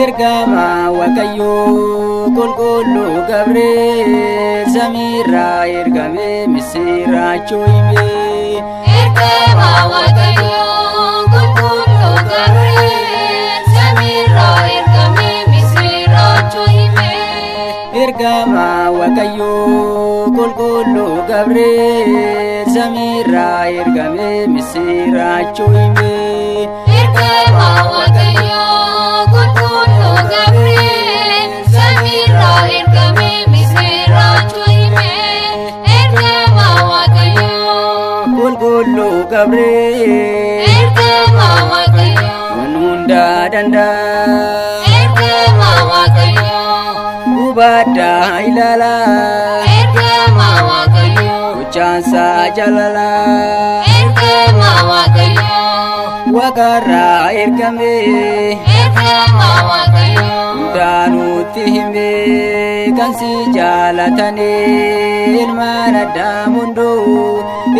Ergama Waaqayyo qulqullu Gabriel samira ergame misiracho hime. Ergama Waaqayyo qulqullu Gabriel samira ergame misiracho hime. Ergama Waaqayyo qulqullu Gabriel samira ergame misiracho hime. Ergama Waaqayyo Gabriel samira ergame misiracho hime. Ergama Waaqayyo qulqullu Gabriel ergama Waaqayyo hunda danda. Ergama Waaqayyo Ubada ilala ergama Waaqayyo ucansa jalala ergama Waaqayyo Wakara ergame ergama Waaqayyo danuti hime kansi jalatane ilmana damundo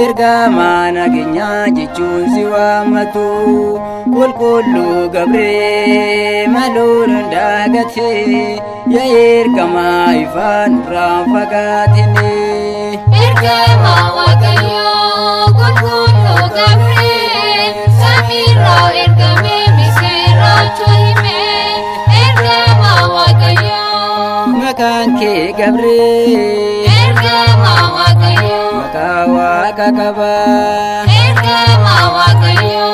ergama nagenya jechuun si waamatu qulqullu Gabriel malul ndagate ya ergama ifan rafaqatine. Ergama Waaqayyo qulqullu Gabriel samira ergame misiracho hime. Ergama Waaqayyo Makan ke Gabriel ergama Waaqayyo maka waqa qaba ergama Waaqayyo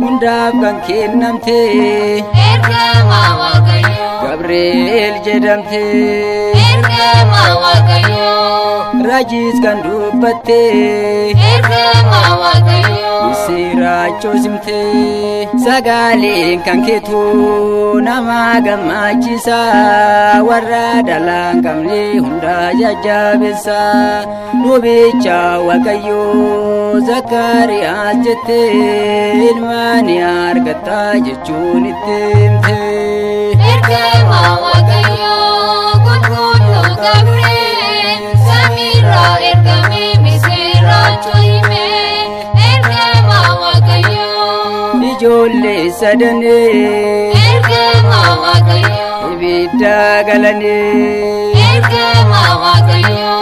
hundaaf kan kennamte ergama Waaqayyo Gabriel jedhamte ergama Waaqayyo raajis kan dubbatte ergama Waaqayyo misiracho simte sagaleen kan keetu nama gammachiisa warra dhalaan qabne hunda jajjabeessa lubicha Waaqayyo Zakariyaas jette ilma ni argatta jechuun itti himte. Ergama Waaqayyo qulqullu Gabriel samira ergame misiracho hime. Ergama Waaqayyo Ijoollee sadanee ergama Waaqayyo ibidda galanii ergama Waaqayyo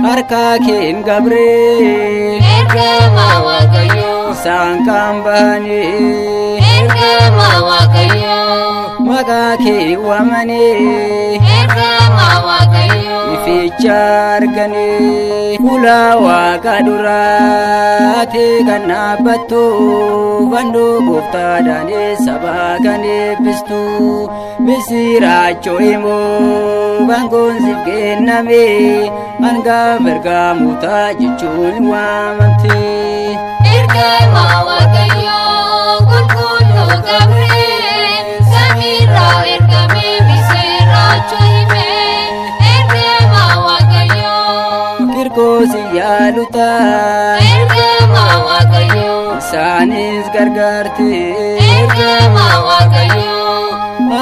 harka keen Gabriel ergama Waaqayyo isaan kan bahanii ergama Waaqayyo maqaa kee waamanii ergama Waaqayyo ificha arganii fuula Waaqa duraatti kan dhaabbattu fannoo gooftaadhaan saba kan eebbistu misiracho himoo bangoon siif kenname hangafa ergamoota jechuun waamamte. Ergama Waaqayyo qulqullu Gabriel samira ergame misiracho hime. Ergama Waaqayyo Kirkoos yaaluta ergama Waaqayyo isaanis gargaarte ergama Waaqayyo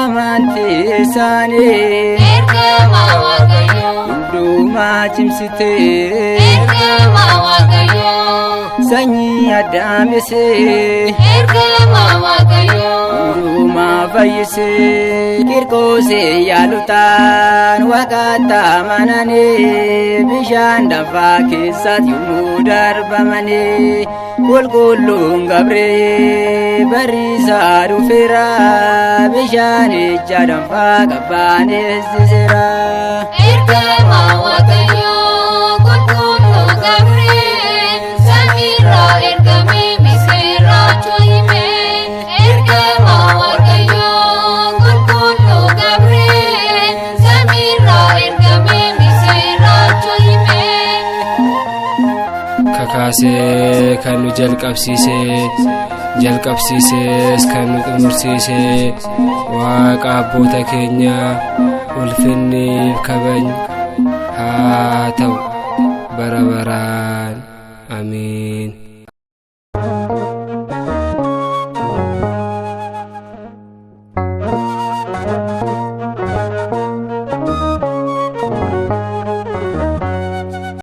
amantii isaanii ergama Waaqayyo hundumaa cimsite ergama Waaqayyo sanyii addaamesee ergama Waaqayyo hundumaa fayyise. Kirkoos yaalutaan Waaqatti amananii bishaan danfaa keessatti yommuu darbamanii qulqulluun Gabriel barriisaa dhufeera bishaanicha danfaa qabbaaneessiseera. Ergama Waaqayyo qulqullu Gabriel samira ergame misiracho hime. Ergama Waaqayyo qulqullu Gabriel samira ergame misiracho hime. Kakaasee kan nu jalqabsiises kan nu xumursiise Waaqa abboota keenya ulfinniif kabajni አሜን።